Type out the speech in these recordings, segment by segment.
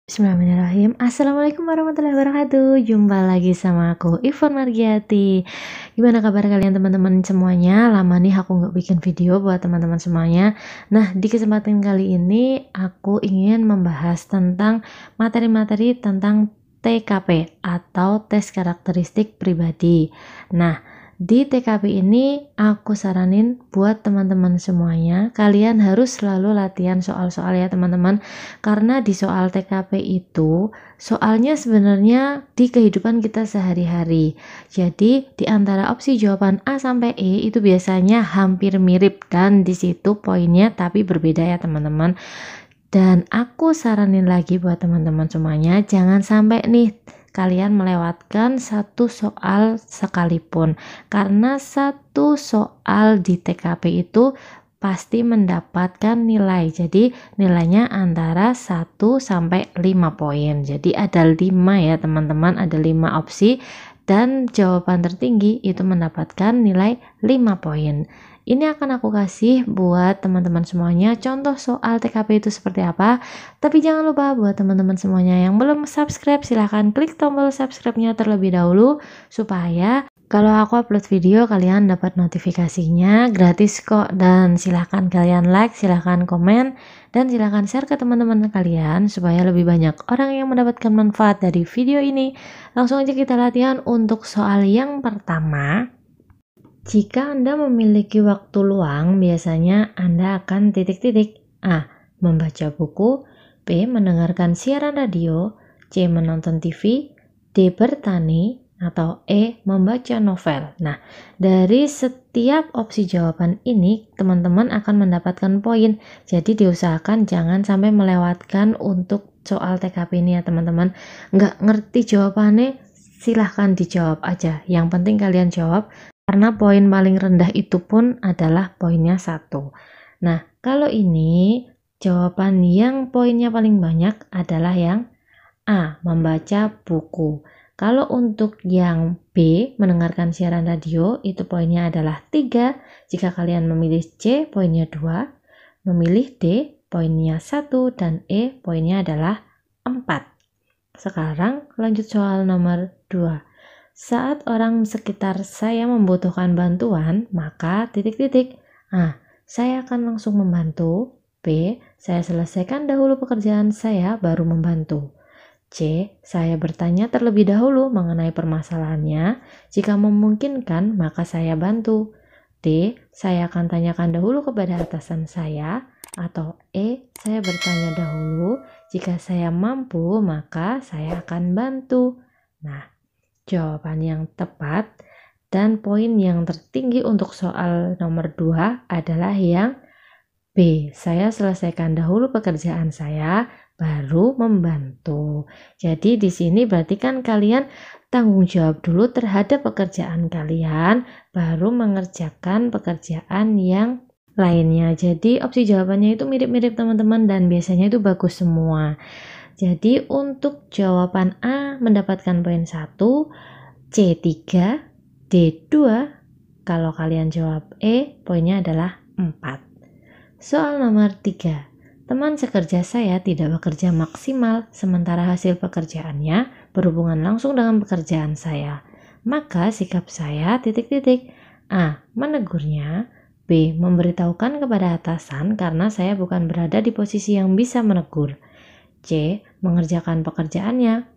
Bismillahirrahmanirrahim. Assalamualaikum warahmatullahi wabarakatuh. Jumpa lagi sama aku, Ivon Margiati. Gimana kabar kalian teman-teman semuanya? Lama nih aku nggak bikin video buat teman-teman semuanya. Nah, di kesempatan kali ini aku ingin membahas tentang materi-materi tentang TKP atau tes karakteristik pribadi. Nah, di TKP ini aku saranin buat teman-teman semuanya, kalian harus selalu latihan soal-soal ya teman-teman. Karena di soal TKP itu, soalnya sebenarnya di kehidupan kita sehari-hari. Jadi, di antara opsi jawaban A sampai E itu biasanya hampir mirip dan di situ poinnya tapi berbeda ya teman-teman. Dan aku saranin lagi buat teman-teman semuanya, jangan sampai nih kalian melewatkan satu soal sekalipun. Karena satu soal di TKP itu pasti mendapatkan nilai. Jadi nilainya antara 1 sampai 5 poin. Jadi ada 5 ya teman-teman, ada 5 opsi dan jawaban tertinggi itu mendapatkan nilai 5 poin. Ini akan aku kasih buat teman-teman semuanya contoh soal TKP itu seperti apa. Tapi jangan lupa buat teman-teman semuanya yang belum subscribe, silahkan klik tombol subscribe-nya terlebih dahulu supaya kalau aku upload video kalian dapat notifikasinya gratis kok. Dan silahkan kalian like, silahkan komen, dan silahkan share ke teman-teman kalian supaya lebih banyak orang yang mendapatkan manfaat dari video ini. Langsung aja kita latihan untuk soal yang pertama. Jika Anda memiliki waktu luang, biasanya Anda akan titik-titik. A. Membaca buku. B. Mendengarkan siaran radio. C. Menonton TV. D. Bertani. Atau E. Membaca novel. Nah, dari setiap opsi jawaban ini, teman-teman akan mendapatkan poin. Jadi diusahakan jangan sampai melewatkan untuk soal TKP ini ya teman-teman. Nggak ngerti jawabannya, silahkan dijawab aja. Yang penting kalian jawab. Karena poin paling rendah itu pun adalah poinnya 1. Nah, kalau ini jawaban yang poinnya paling banyak adalah yang A, membaca buku. Kalau untuk yang B, mendengarkan siaran radio, itu poinnya adalah 3. Jika kalian memilih C, poinnya 2. Memilih D, poinnya 1. Dan E, poinnya adalah 4. Sekarang lanjut soal nomor 2. Saat orang sekitar saya membutuhkan bantuan, maka titik-titik. A. Saya akan langsung membantu. B. Saya selesaikan dahulu pekerjaan saya baru membantu. C. Saya bertanya terlebih dahulu mengenai permasalahannya. Jika memungkinkan, maka saya bantu. D. Saya akan tanyakan dahulu kepada atasan saya. Atau E. Saya bertanya dahulu. Jika saya mampu, maka saya akan bantu. Nah, jawaban yang tepat dan poin yang tertinggi untuk soal nomor 2 adalah yang B. Saya selesaikan dahulu pekerjaan saya, baru membantu. Jadi di sini berarti kan kalian tanggung jawab dulu terhadap pekerjaan kalian, baru mengerjakan pekerjaan yang lainnya. Jadi opsi jawabannya itu mirip-mirip teman-teman dan biasanya itu bagus semua. Jadi untuk jawaban A mendapatkan poin 1, C 3, D 2. Kalau kalian jawab E, poinnya adalah 4. Soal nomor 3. Teman sekerja saya tidak bekerja maksimal sementara hasil pekerjaannya berhubungan langsung dengan pekerjaan saya. Maka sikap saya titik-titik. A. Menegurnya. B. Memberitahukan kepada atasan karena saya bukan berada di posisi yang bisa menegur. C. Mengerjakan pekerjaannya.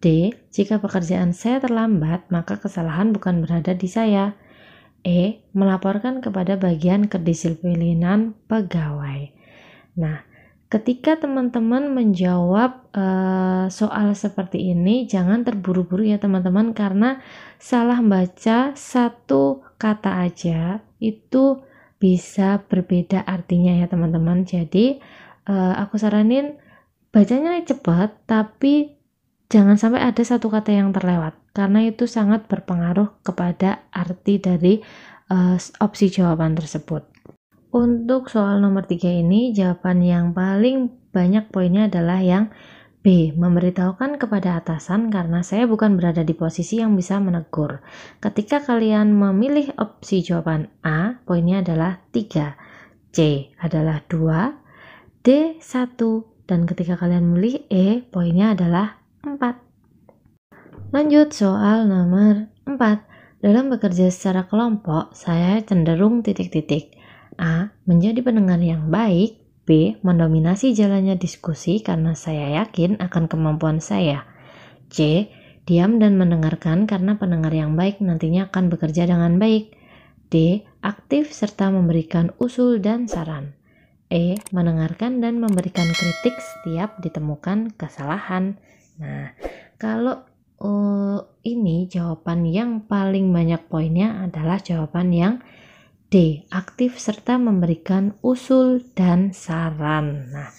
D. Jika pekerjaan saya terlambat, maka kesalahan bukan berada di saya. E. Melaporkan kepada bagian kedisiplinan pegawai. Nah, ketika teman-teman menjawab soal seperti ini, jangan terburu-buru ya teman-teman, karena salah baca satu kata aja itu bisa berbeda artinya ya teman-teman. Jadi aku saranin bacanya cepat, tapi jangan sampai ada satu kata yang terlewat, karena itu sangat berpengaruh kepada arti dari opsi jawaban tersebut. Untuk soal nomor 3 ini, jawaban yang paling banyak poinnya adalah yang B. Memberitahukan kepada atasan karena saya bukan berada di posisi yang bisa menegur. Ketika kalian memilih opsi jawaban A, poinnya adalah 3. C adalah 2. D 1 dan ketika kalian memilih E, poinnya adalah 4. Lanjut soal nomor 4. Dalam bekerja secara kelompok, saya cenderung titik-titik. A. Menjadi pendengar yang baik. B. Mendominasi jalannya diskusi karena saya yakin akan kemampuan saya. C. Diam dan mendengarkan karena pendengar yang baik nantinya akan bekerja dengan baik. D. Aktif serta memberikan usul dan saran. E. Mendengarkan dan memberikan kritik setiap ditemukan kesalahan. Nah, kalau ini jawaban yang paling banyak poinnya adalah jawaban yang D. Aktif serta memberikan usul dan saran. Nah,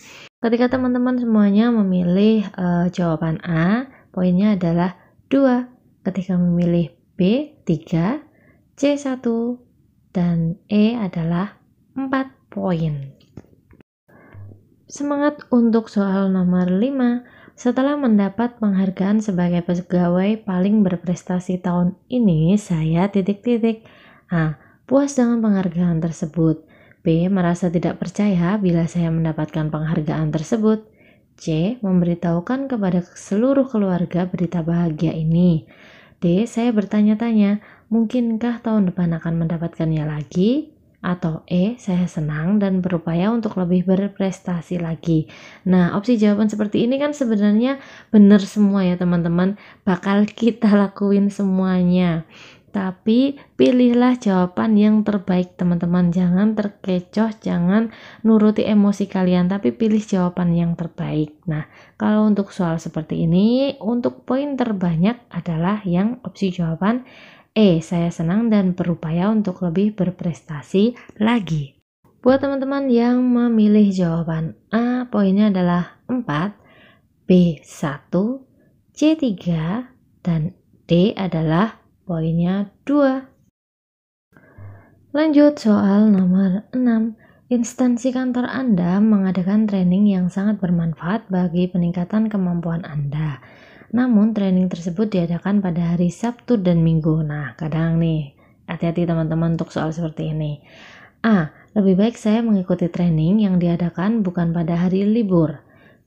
ketika teman-teman semuanya memilih jawaban A, poinnya adalah 2. Ketika memilih B, 3, C, 1, dan E adalah 4 poin. Semangat untuk soal nomor 5. Setelah mendapat penghargaan sebagai pegawai paling berprestasi tahun ini, saya titik-titik. A. Puas dengan penghargaan tersebut. B. Merasa tidak percaya bila saya mendapatkan penghargaan tersebut. C. Memberitahukan kepada seluruh keluarga berita bahagia ini. D. Saya bertanya-tanya, mungkinkah tahun depan akan mendapatkannya lagi? Atau E. Saya senang dan berupaya untuk lebih berprestasi lagi. Nah, opsi jawaban seperti ini kan sebenarnya benar semua ya teman-teman. Bakal kita lakuin semuanya. Tapi pilihlah jawaban yang terbaik teman-teman. Jangan terkecoh, jangan nuruti emosi kalian, tapi pilih jawaban yang terbaik. Nah, kalau untuk soal seperti ini, untuk poin terbanyak adalah yang opsi jawaban E. Saya senang dan berupaya untuk lebih berprestasi lagi. Buat teman-teman yang memilih jawaban A, poinnya adalah 4, B 1, C 3, dan D adalah poinnya 2. Lanjut soal nomor 6. Instansi kantor Anda mengadakan training yang sangat bermanfaat bagi peningkatan kemampuan Anda. Namun training tersebut diadakan pada hari Sabtu dan Minggu. Nah, kadang nih, hati-hati teman-teman untuk soal seperti ini. A. Lebih baik saya mengikuti training yang diadakan bukan pada hari libur.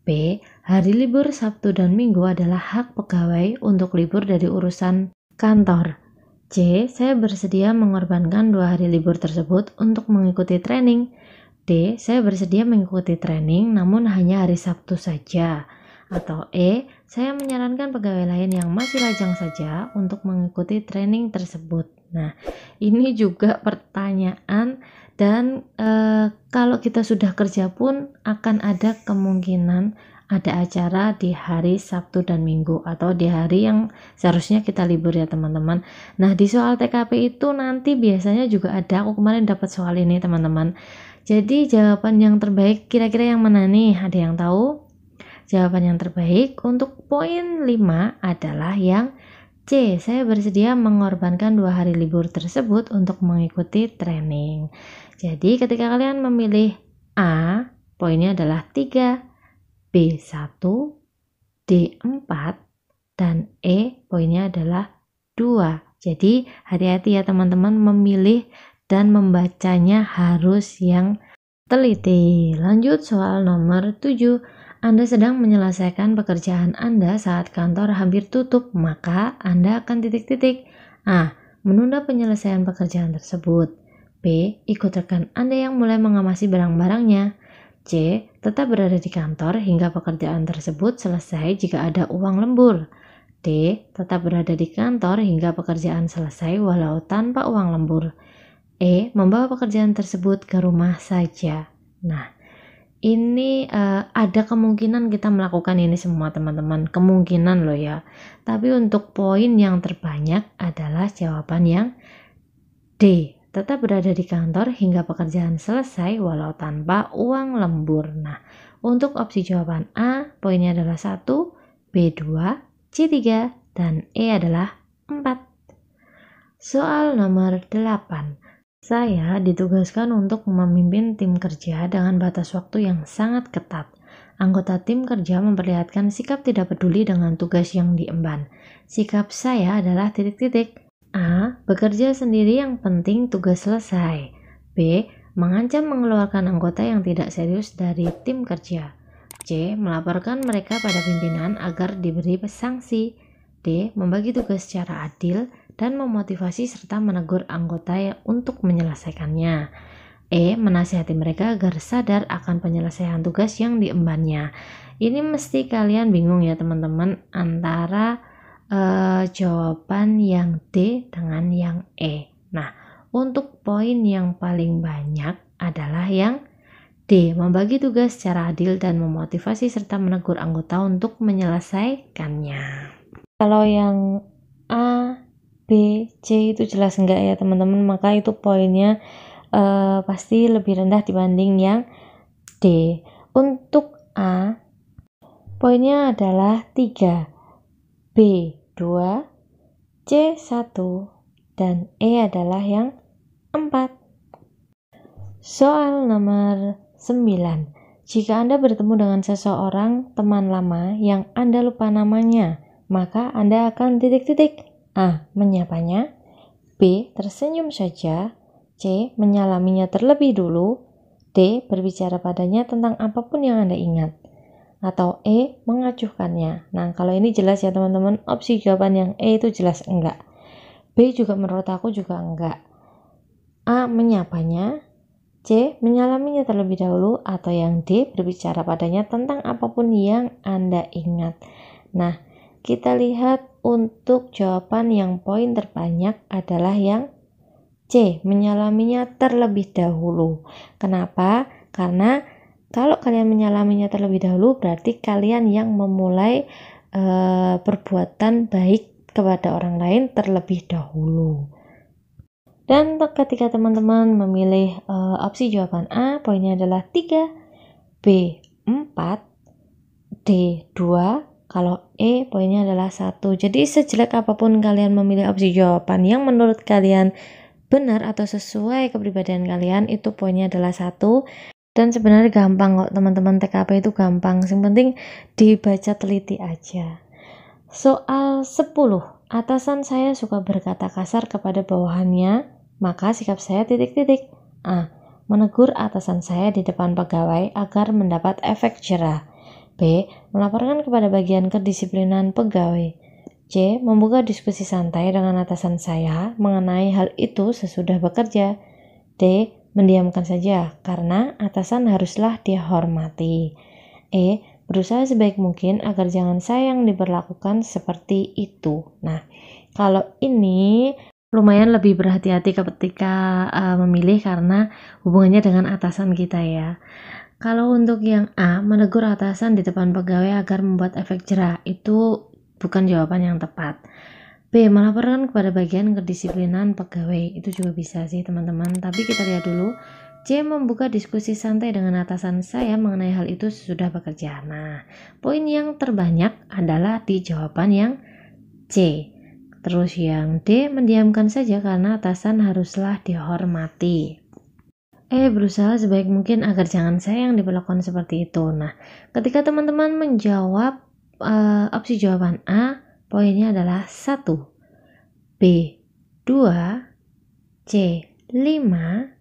B. Hari libur Sabtu dan Minggu adalah hak pegawai untuk libur dari urusan kantor. C. Saya bersedia mengorbankan 2 hari libur tersebut untuk mengikuti training. D. Saya bersedia mengikuti training namun hanya hari Sabtu saja. Atau E. Saya menyarankan pegawai lain yang masih lajang saja untuk mengikuti training tersebut. Nah, ini juga pertanyaan dan kalau kita sudah kerja pun akan ada kemungkinan ada acara di hari Sabtu dan Minggu atau di hari yang seharusnya kita libur ya teman-teman. Nah, di soal TKP itu nanti biasanya juga ada, aku kemarin dapat soal ini teman-teman. Jadi jawaban yang terbaik kira-kira yang mana nih? Ada yang tahu? Jawaban yang terbaik untuk poin 5 adalah yang C. Saya bersedia mengorbankan 2 hari libur tersebut untuk mengikuti training. Jadi ketika kalian memilih A, poinnya adalah 3, B 1, D 4, dan E poinnya adalah 2. Jadi hati-hati ya teman-teman memilih dan membacanya harus yang teliti. Lanjut soal nomor 7. Anda sedang menyelesaikan pekerjaan Anda saat kantor hampir tutup, maka Anda akan titik-titik. A. Menunda penyelesaian pekerjaan tersebut. B. Ikut rekan Anda yang mulai mengamasi barang-barangnya. C. Tetap berada di kantor hingga pekerjaan tersebut selesai jika ada uang lembur. D. Tetap berada di kantor hingga pekerjaan selesai walau tanpa uang lembur. E. Membawa pekerjaan tersebut ke rumah saja. Nah, ini ada kemungkinan kita melakukan ini semua teman-teman, kemungkinan loh ya. Tapi untuk poin yang terbanyak adalah jawaban yang D. Tetap berada di kantor hingga pekerjaan selesai walau tanpa uang lembur. Nah, untuk opsi jawaban A, poinnya adalah 1, B 2, C 3, dan E adalah 4. Soal nomor 8. Saya ditugaskan untuk memimpin tim kerja dengan batas waktu yang sangat ketat. Anggota tim kerja memperlihatkan sikap tidak peduli dengan tugas yang diemban. Sikap saya adalah titik-titik. A. Bekerja sendiri yang penting tugas selesai. B. Mengancam mengeluarkan anggota yang tidak serius dari tim kerja. C. Melaporkan mereka pada pimpinan agar diberi sanksi. D. Membagi tugas secara adil dan memotivasi serta menegur anggota untuk menyelesaikannya. E. Menasihati mereka agar sadar akan penyelesaian tugas yang diembannya. Ini mesti kalian bingung ya teman-teman antara jawaban yang D dengan yang E. Nah, untuk poin yang paling banyak adalah yang D. Membagi tugas secara adil dan memotivasi serta menegur anggota untuk menyelesaikannya. Kalau yang A, B, C itu jelas enggak ya teman-teman, maka itu poinnya pasti lebih rendah dibanding yang D. Untuk A, poinnya adalah 3, B 2, C 1, dan E adalah yang 4. Soal nomor 9. Jika Anda bertemu dengan seseorang teman lama yang Anda lupa namanya, maka Anda akan titik-titik. A. Menyapanya. B. Tersenyum saja. C. Menyalaminya terlebih dulu. D. Berbicara padanya tentang apapun yang Anda ingat. Atau E. Mengacuhkannya. Nah, kalau ini jelas ya teman-teman, opsi jawaban yang E itu jelas enggak. B juga menurut aku juga enggak. A. Menyapanya. C. Menyalaminya terlebih dahulu. Atau yang D. Berbicara padanya tentang apapun yang Anda ingat. Nah, kita lihat untuk jawaban yang poin terbanyak adalah yang C. Menyalaminya terlebih dahulu. Kenapa? Karena kalau kalian menyalaminya terlebih dahulu berarti kalian yang memulai perbuatan baik kepada orang lain terlebih dahulu. Dan ketika teman-teman memilih opsi jawaban A, poinnya adalah 3, B 4, D 2, kalau E poinnya adalah 1. Jadi sejelek apapun kalian memilih opsi jawaban yang menurut kalian benar atau sesuai kepribadian kalian, itu poinnya adalah 1. Dan sebenarnya gampang kok teman-teman, TKP itu gampang, yang penting dibaca teliti aja. Soal 10. Atasan saya suka berkata kasar kepada bawahannya, maka sikap saya titik-titik. A. Menegur atasan saya di depan pegawai agar mendapat efek jerah. B. Melaporkan kepada bagian kedisiplinan pegawai. C. Membuka diskusi santai dengan atasan saya mengenai hal itu sesudah bekerja. D. Mendiamkan saja karena atasan haruslah dihormati. E. Berusaha sebaik mungkin agar jangan saya yang diperlakukan seperti itu. Nah, kalau ini lumayan lebih berhati-hati ketika memilih karena hubungannya dengan atasan kita ya. Kalau untuk yang A, menegur atasan di depan pegawai agar membuat efek jerah, itu bukan jawaban yang tepat. B. Melaporkan kepada bagian kedisiplinan pegawai, itu juga bisa sih teman-teman, tapi kita lihat dulu. C. Membuka diskusi santai dengan atasan saya mengenai hal itu sesudah bekerja. Nah, poin yang terbanyak adalah di jawaban yang C. Terus yang D. Mendiamkan saja karena atasan haruslah dihormati. E. Berusaha sebaik mungkin agar jangan saya yang diperlakukan seperti itu. Nah, ketika teman-teman menjawab opsi jawaban A, poinnya adalah 1, B 2, C 5,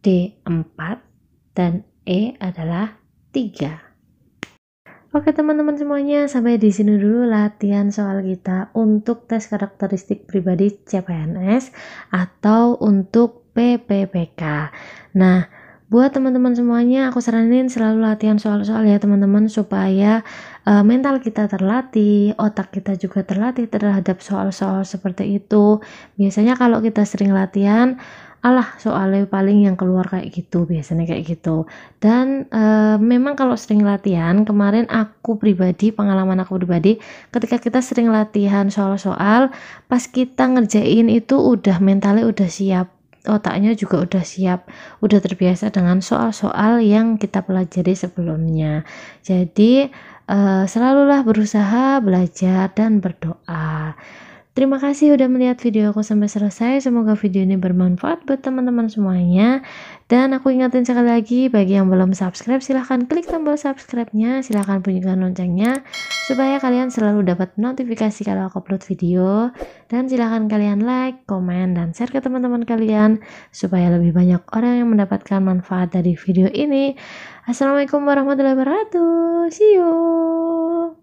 D 4, dan E adalah 3. Oke teman-teman semuanya, sampai di sini dulu latihan soal kita untuk tes karakteristik pribadi CPNS atau untuk PPPK. Nah, buat teman-teman semuanya, aku saranin selalu latihan soal-soal ya teman-teman, supaya mental kita terlatih, otak kita juga terlatih terhadap soal-soal seperti itu. Biasanya kalau kita sering latihan, alah soalnya paling yang keluar kayak gitu, biasanya kayak gitu. Dan memang kalau sering latihan, kemarin pengalaman aku pribadi, ketika kita sering latihan soal-soal, pas kita ngerjain itu udah mentalnya udah siap, otaknya juga udah siap, udah terbiasa dengan soal-soal yang kita pelajari sebelumnya. Jadi selalulah berusaha belajar dan berdoa. Terima kasih udah melihat video aku sampai selesai. Semoga video ini bermanfaat buat teman-teman semuanya. Dan aku ingatin sekali lagi, bagi yang belum subscribe, silahkan klik tombol subscribe-nya, silahkan bunyikan loncengnya, supaya kalian selalu dapat notifikasi kalau aku upload video. Dan silahkan kalian like, komen, dan share ke teman-teman kalian, supaya lebih banyak orang yang mendapatkan manfaat dari video ini. Assalamualaikum warahmatullahi wabarakatuh. See you.